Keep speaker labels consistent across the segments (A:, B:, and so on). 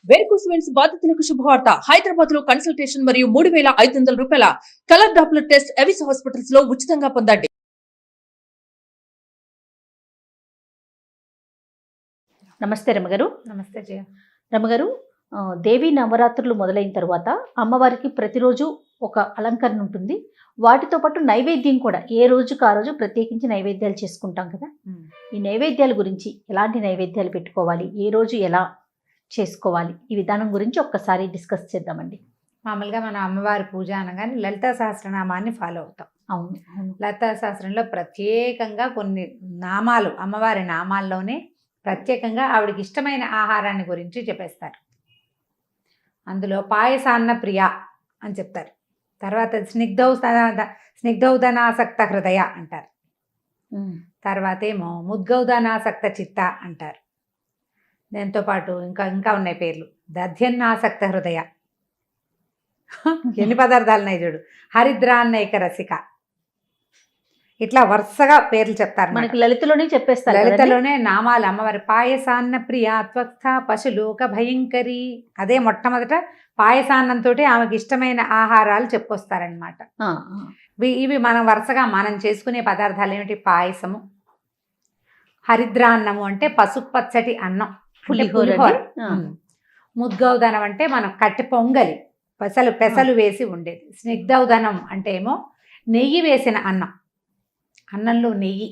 A: Varicose veins బాధితులకు శుభవార్త. హైదరాబాద్ లో కన్సల్టేషన్ మరియు 3,500 రూపాయల colour Doppler test Avis hospitals లో ఉచితంగా పొందండి.
B: నమస్తే రమగారు.
C: నమస్తే జయ.
B: రమగారు, దేవి నవరాత్రులు మొదలైన తర్వాత అమ్మవారికి ప్రతిరోజు ఒక అలంకరణ ఉంటుంది. వాటితో పాటు నైవేద్యం కూడా ఏ రోజుకు ఆ రోజు ప్రత్యేకించి నైవేద్యాలు చేసుకుంటాం కదా. ఈ నైవేద్యాల గురించి, ఎలాంటి నైవేద్యాలు పెట్టుకోవాలి, ఏ రోజు ఎలా చేసుకోవాలి, ఈ విధానం గురించి ఒక్కసారి డిస్కస్ చేద్దామండి.
C: మామూలుగా మన అమ్మవారి పూజ అనగానే లలితా సహస్రనామాన్ని ఫాలో అవుతాం.
B: అవును,
C: లలితా సహస్రంలో ప్రత్యేకంగా కొన్ని నామాలు, అమ్మవారి నామాల్లోనే ప్రత్యేకంగా ఆవిడకి ఇష్టమైన ఆహారాన్ని గురించి చెప్పేస్తారు. అందులో పాయసాన్న ప్రియ అని చెప్తారు. తర్వాత స్నిగ్ధౌదనాసక్త హృదయ అంటారు. తర్వాత ఏమో ముద్గౌదనాసక్త చిత్త అంటారు. దాంతోపాటు ఇంకా ఉన్నాయి పేర్లు. దధ్యన్నాసక్త హృదయ, ఎన్ని పదార్థాలు ఉన్నాయి చూడు. హరిద్రాన్నైక రసిక, ఇట్లా వరుసగా పేర్లు చెప్తారు.
B: మనకి లలితలోనే చెప్పేస్తారు.
C: లలితలోనే నామాలు అమ్మవారి. పాయసాన్న ప్రియ త్వక్త పశులోక భయంకరి, అదే మొట్టమొదట పాయసాన్నంతో ఆమెకి ఇష్టమైన ఆహారాలు చెప్పుకొస్తారనమాట. ఇవి మనం వరుసగా మనం చేసుకునే పదార్థాలు ఏమిటి? పాయసము, హరిద్రాన్నము అంటే పసుపు పచ్చటి అన్నం, పులిహోర. ముద్గౌదనం అంటే మనం కట్టి పొంగలి, పెసలు వేసి ఉండేది. స్నిగ్ధౌదనం అంటే ఏమో నెయ్యి వేసిన అన్నం. అన్నంలో నెయ్యి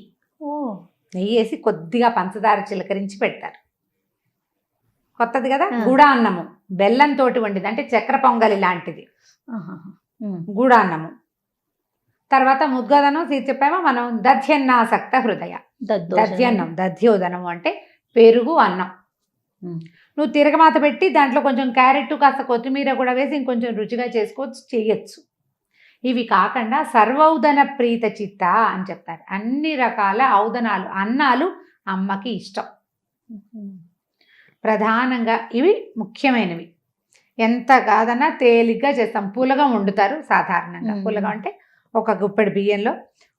C: వేసి కొద్దిగా పంచదార చిలకరించి పెడతారు. కొత్తది కదా. గుడ అన్నము బెల్లంతో వండిది, అంటే చక్కెర పొంగలి లాంటిది గుడ అన్నము. తర్వాత ముద్గౌదనం చెప్పామో మనం. దధ్యన్నాసక్త హృదయ, దధ్యోదనము అంటే పెరుగు అన్నం. నువ్వు తిరగమాత పెట్టి దాంట్లో కొంచెం క్యారెట్, కాస్త కొత్తిమీర కూడా వేసి ఇంకొంచెం రుచిగా చేసుకోవచ్చు, చేయొచ్చు. ఇవి కాకుండా సర్వౌదన ప్రీత చిత్త అని చెప్తారు. అన్ని రకాల ఔదనాలు, అన్నాలు అమ్మకి ఇష్టం. ప్రధానంగా ఇవి ముఖ్యమైనవి. ఎంత కాదన్నా తేలిగ్గా చేస్తాం. పులగం వండుతారు సాధారణంగా. పులగం అంటే ఒక గుప్పెడు బియ్యంలో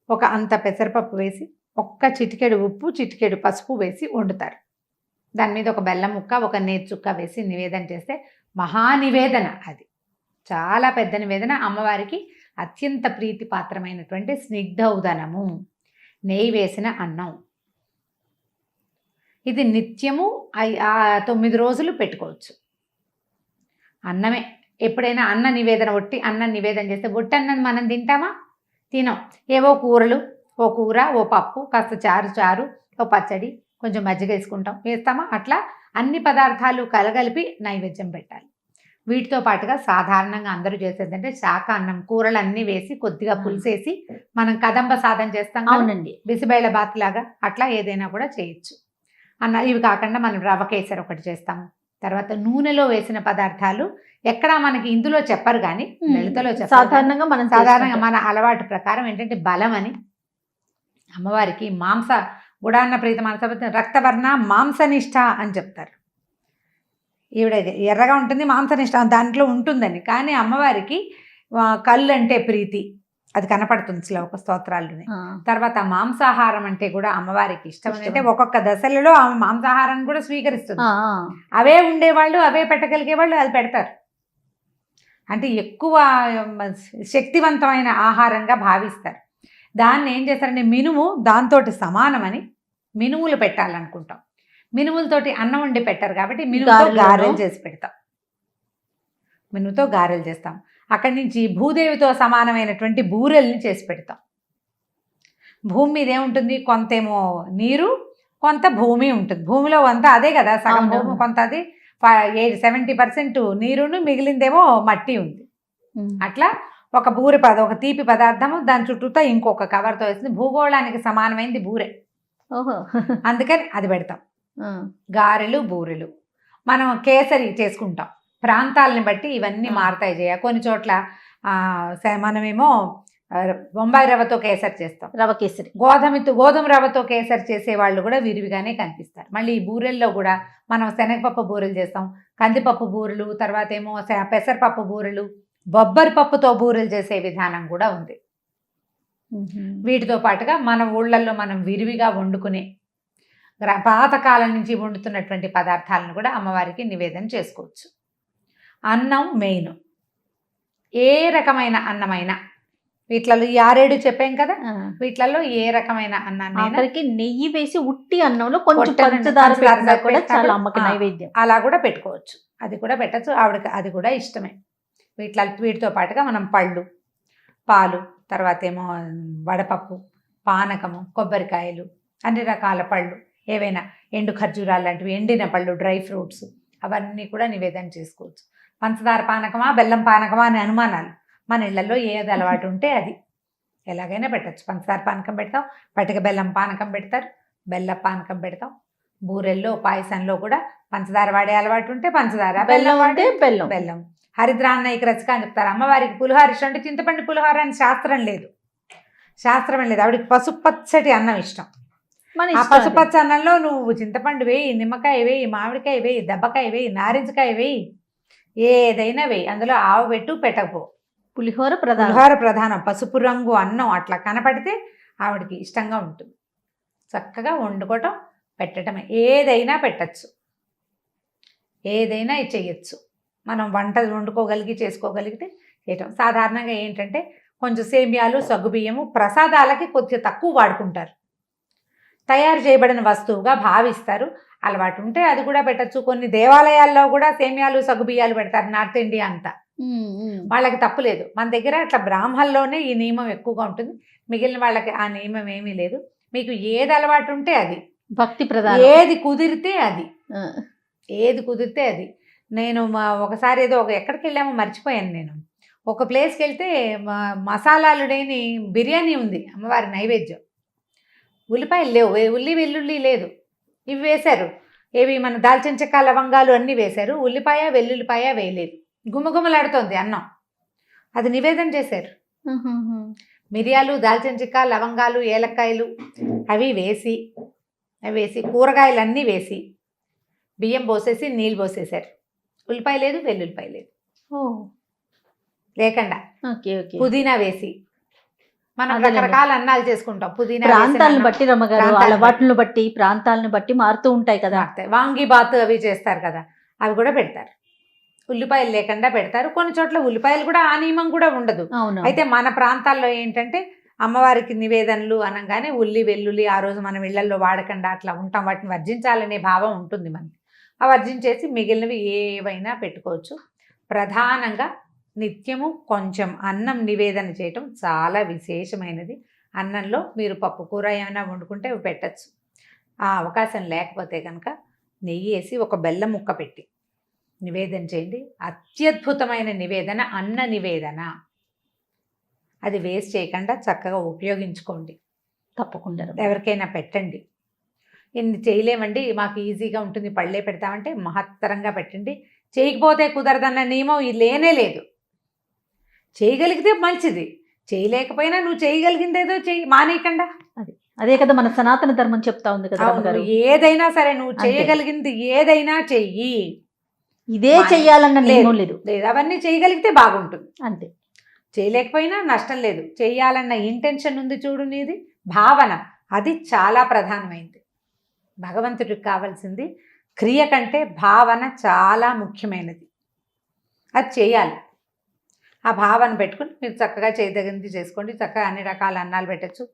C: ఒక అంత పెసరపప్పు వేసి, ఒక్క చిటికెడు ఉప్పు, చిటికెడు పసుపు వేసి వండుతారు. దాని మీద ఒక బెల్లం ముక్క, ఒక నేతి చుక్క వేసి నివేదన చేస్తే మహానివేదన. అది చాలా పెద్ద నివేదన. అమ్మవారికి అత్యంత ప్రీతిపాత్రమైనటువంటి స్నిగ్ధౌదనము, నెయ్యి వేసిన అన్నం. ఇది నిత్యము 9 రోజులు పెట్టుకోవచ్చు. అన్నమే. ఎప్పుడైనా అన్న నివేదన, ఒట్టి అన్నం నివేదన చేస్తే, ఒట్టి అన్నం మనం తింటామా? తినం. ఏవో కూరలు, ఓ కూర, ఓ పప్పు, కాస్త చారు, ఓ పచ్చడి, కొంచెం మజ్జిగ వేస్తామా? అట్లా అన్ని పదార్థాలు కలగలిపి నైవేద్యం పెట్టాలి. వీటితో పాటుగా సాధారణంగా అందరూ చేసేదంటే శాఖ అన్నం, కూరలు అన్నీ వేసి కొద్దిగా పులుసేసి మనం కదంబ సాధన చేస్తాం.
B: అవునండి.
C: బిసిబేళ బాత్ లాగా అట్లా ఏదైనా కూడా చేయొచ్చు అన్న. ఇవి కాకుండా మనం రవ్వ కేసరి ఒకటి చేస్తాము. తర్వాత నూనెలో వేసిన పదార్థాలు ఎక్కడా మనకి ఇందులో చెప్పరు, కానీ లలితలో చెప్పారు. సాధారణంగా మన అలవాటు ప్రకారం ఏంటంటే బలం అని అమ్మవారికి గుడాన్న ప్రీత మనస రక్తవర్ణ మాంసనిష్ట అని చెప్తారు. ఈవిడ ఎర్రగా ఉంటుంది, మాంసనిష్ట దాంట్లో ఉంటుందని. కానీ అమ్మవారికి కళ్ళు అంటే ప్రీతి, అది కనపడుతుంది శ్లోక స్తోత్రాల్లోనే. తర్వాత మాంసాహారం అంటే కూడా అమ్మవారికి ఇష్టం. అంటే ఒక్కొక్క దశలలో ఆమె మాంసాహారాన్ని కూడా స్వీకరిస్తుంది. అవే ఉండేవాళ్ళు, అవే పెట్టగలిగేవాళ్ళు అది పెడతారు. అంటే ఎక్కువ శక్తివంతమైన ఆహారంగా భావిస్తారు. దాన్ని ఏం చేస్తారంటే మినుము దాంతో సమానమని మినుములు పెట్టాలనుకుంటాం. మినుములతోటి అన్నం వండి పెట్టారు కాబట్టి మినుముతో గారెలు చేసి పెడతాం. మినుముతో గారెలు చేస్తాం. అక్కడి నుంచి భూదేవితో సమానమైనటువంటి బూరెల్ని చేసి పెడతాం. భూమి మీద ఏముంటుంది? కొంతేమో నీరు, కొంత భూమి ఉంటుంది. భూమిలో అంతా అదే కదా, సగం భూమి, కొంత అది 70% నీరును, మిగిలిందేమో మట్టి ఉంది. అట్లా ఒక ఒక తీపి పదార్థము, దాని చుట్టూతో ఇంకొక కవర్తో వేసింది. భూగోళానికి సమానమైంది బూరె. అందుకని అది పెడతాం. గారెలు, బూరెలు. మనం కేసరి చేసుకుంటాం. ప్రాంతాలని బట్టి ఇవన్నీ మారుతాయి జయ. కొన్ని చోట్ల మనమేమో బొంబాయి రవ్వతో కేసరి చేస్తాం,
B: రవ్వ కేసరి.
C: గోధుమ రవ్వతో కేసరి చేసే వాళ్ళు కూడా విరివిగానే కనిపిస్తారు. మళ్ళీ ఈ బూరెల్లో కూడా మనం శనగపప్పు బూరెలు చేస్తాం, కందిపప్పు బూరెలు, తర్వాత ఏమో పెసరపప్పు బూరెలు, బొబ్బరి పప్పుతో బూరెలు చేసే విధానం కూడా ఉంది. వీటితో పాటుగా మన ఊళ్ళల్లో మనం విరివిగా వండుకునే పాతకాలం నుంచి వండుతున్నటువంటి పదార్థాలను కూడా అమ్మవారికి నివేదన చేసుకోవచ్చు. అన్నం మెయిన్. ఏ రకమైన అన్నమైనా, వీటిలలో ఈ 6 చెప్పాం కదా, వీటిలలో ఏ రకమైన అన్నాన్ని
B: ఆఖరికి నెయ్యి వేసి ఉట్టి అన్నంలో కొంచెం పంచదార పెట్టినా కూడా చాలా అమ్మకి నైవేద్యం.
C: అలా కూడా పెట్టుకోవచ్చు, అది కూడా పెట్టచ్చు. ఆవిడకి అది కూడా ఇష్టమే. వీటితో పాటుగా మనం పళ్ళు, పాలు, తర్వాత ఏమో వడపప్పు, పానకము, కొబ్బరికాయలు, అన్ని రకాల పళ్ళు, ఏవైనా ఎండు ఖర్జూరాలు లాంటివి, ఎండిన పళ్ళు, డ్రై ఫ్రూట్స్, అవన్నీ కూడా నివేదన చేసుకోవచ్చు. పంచదార పానకమా బెల్లం పానకమా అని అనుమానాలు. మన ఇళ్లలో ఏది అలవాటు ఉంటే అది ఎలాగైనా పెట్టచ్చు. పంచదార పానకం పెడతాం, పటిక బెల్లం పానకం పెడతారు, బెల్లం పానకం పెడతాం. బూరెల్లో పాయసంలో కూడా పంచదార వాడే అలవాటు ఉంటే పంచదార,
B: బెల్లం అంటే బెల్లం.
C: బెల్లం. హరిద్రాన్నయ్యకి రచిక అని చెప్తారు. అమ్మవారికి పులిహోర ఇష్టం అంటే చింతపండు పులిహోర అని శాస్త్రం లేదు. ఆవిడకి పసుపచ్చటి అన్నం ఇష్టం. ఆ పసుపచ్చ అన్నంలో నువ్వు చింతపండు వేయి, నిమ్మకాయ వేయి, మామిడికాయ వేయి, దెబ్బకాయ వేయి, నారింజకాయ వేయి, ఏదైనా వేయి, అందులో ఆవు పెట్టు పెట్టకపో,
B: పులిహోర
C: ప్రధానం. పసుపు రంగు అన్నం అట్లా కనపడితే ఆవిడకి ఇష్టంగా ఉంటుంది. చక్కగా వండుకోవటం, పెట్టడమే. ఏదైనా పెట్టచ్చు, ఏదైనా చెయ్యొచ్చు. మనం వంట వండుకోగలిగి చేసుకోగలిగితే చేయటం. సాధారణంగా ఏంటంటే కొంచెం సేమియాలు, సగ్గుబియ్యము ప్రసాదాలకి కొద్దిగా తక్కువ వాడుకుంటారు, తయారు చేయబడిన వస్తువుగా భావిస్తారు. అలవాటు ఉంటే అది కూడా పెట్టచ్చు. కొన్ని దేవాలయాల్లో కూడా సేమియాలు, సగ్గుబియ్యాలు పెడతారు, నార్త్ ఇండియా అంతా. వాళ్ళకి తప్పులేదు. మన దగ్గర అట్లా బ్రాహ్మణుల్లోనే ఈ నియమం ఎక్కువగా ఉంటుంది, మిగిలిన వాళ్ళకి ఆ నియమం ఏమీ లేదు. మీకు ఏది అలవాటు ఉంటే అది,
B: భక్తి ప్రధానం.
C: ఏది కుదిరితే అది. నేను ఒకసారి ఏదో ఎక్కడికి వెళ్ళామో మర్చిపోయాను. నేను ఒక ప్లేస్కి వెళ్తే మసాలాలు లేని బిర్యానీ ఉంది అమ్మవారి నైవేద్యం. ఉల్లిపాయలు లేవు, వెల్లుల్లి లేదు. ఇవి వేశారు, ఏవి మన దాల్చిన చెక్క, లవంగాలు అన్నీ వేశారు. ఉల్లిపాయ, వెల్లుల్లిపాయ వేయలేదు. గుమగుమలాడుతోంది అన్నం. అది నివేదన చేశారు. మిరియాలు, దాల్చిన చెక్క, లవంగాలు, ఏలక్కాయలు అవి వేసి కూరగాయలు అన్నీ వేసి బియ్యం పోసేసి నీళ్ళు పోసేశారు. ఉల్లిపాయ లేదు, వెల్లుల్లిపాయ లేదు లేకుండా. పుదీనా వేసి, మనం రకరకాల అన్నాలు చేసుకుంటాం. పుదీనా
B: ప్రాంతాలను బట్టి రమ్మగారు, అలవాట్లను బట్టి ప్రాంతాలను బట్టి మారుతూ ఉంటాయి కదా.
C: వాంగి బాత్ అవి చేస్తారు కదా, అవి కూడా పెడతారు. ఉల్లిపాయలు లేకుండా పెడతారు. కొన్ని చోట్ల ఉల్లిపాయలు కూడా ఆ నియమం కూడా ఉండదు. అయితే మన ప్రాంతాల్లో ఏంటంటే అమ్మవారికి నివేదనలు అనగానే వెల్లుల్లి ఆ రోజు మనం ఇళ్లలో వాడకుండా అట్లా ఉంటాం, వాటిని వర్జించాలనే భావం ఉంటుంది మనకి. ఆ వర్జించేసి మిగిలినవి ఏవైనా పెట్టుకోవచ్చు. ప్రధానంగా నిత్యము కొంచెం అన్నం నివేదన చేయటం చాలా విశేషమైనది. అన్నంలో మీరు పప్పు కూర ఏమైనా వండుకుంటే అవి పెట్టచ్చు. ఆ అవకాశం లేకపోతే కనుక నెయ్యి వేసి ఒక బెల్లం ముక్క పెట్టి నివేదన చేయండి. అత్యద్భుతమైన నివేదన, అన్న నివేదన. అది వేస్ట్ చేయకుండా చక్కగా ఉపయోగించుకోండి.
B: తప్పకుండా
C: ఎవరికైనా పెట్టండి. ఇన్ని చేయలేమండి, మాకు ఈజీగా ఉంటుంది, పళ్ళే పెడతామంటే మహత్తరంగా పెట్టండి. చేయకపోతే కుదరదన్న నియమం లేనే లేదు. చేయగలిగితే మంచిది, చేయలేకపోయినా నువ్వు చేయగలిగిందేదో చెయ్యి, మానేయకుండా.
B: అదే కదా మన సనాతన ధర్మం చెప్తా ఉంది కదా.
C: ఏదైనా సరే నువ్వు చేయగలిగింది ఏదైనా చెయ్యి,
B: ఇదే చెయ్యాలన్న నియమం లేదు.
C: అవన్నీ చేయగలిగితే బాగుంటుంది
B: అంతే.
C: చేయలేకపోయినా నష్టం లేదు. చేయాలన్న ఇంటెన్షన్ ఉంది చూడు, నీది భావన, అది చాలా ప్రధానమైంది. భగవంతుడికి కావాల్సింది క్రియ కంటే భావన చాలా ముఖ్యమైనది. అది చేయాలి. ఆ భావన పెట్టుకుని మీరు చక్కగా చేయదగింది చేసుకోండి. చక్కగా అన్ని రకాల అన్నాలు పెట్టచ్చు.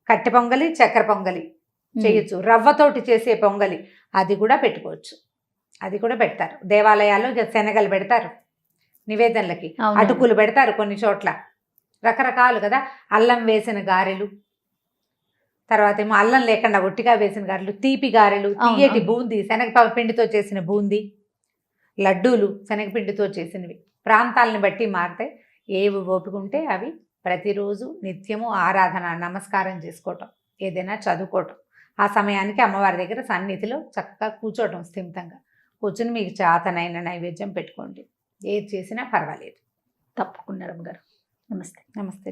C: కట్టె పొంగలి, చక్కెర పొంగలి చేయొచ్చు. రవ్వతోటి చేసే పొంగలి అది కూడా పెట్టుకోవచ్చు. అది కూడా పెడతారు దేవాలయాల్లో. శనగలు పెడతారు నివేదనలకి, అటుకులు పెడతారు కొన్ని చోట్ల, రకరకాలు కదా. అల్లం వేసిన గారెలు, తర్వాత ఏమో అల్లం లేకుండా ఒట్టిగా వేసిన గారెలు, తీపి గారెలు, తీయటి బూందీ, శనగ పిండితో చేసిన బూందీ, లడ్డూలు శనగపిండితో చేసినవి. ప్రాంతాలను బట్టి మారితే ఏవి ఓపుకుంటే అవి ప్రతిరోజు నిత్యము ఆరాధన, నమస్కారం చేసుకోవటం, ఏదైనా చదువుకోవటం. ఆ సమయానికి అమ్మవారి దగ్గర సన్నిధిలో చక్కగా కూర్చోవటం, స్థిమితంగా కూర్చుని మీకు చేతనైన నైవేద్యం పెట్టుకోండి. ఏది చేసినా పర్వాలేదు.
B: తప్పకుండా గారు. నమస్తే.
C: నమస్తే.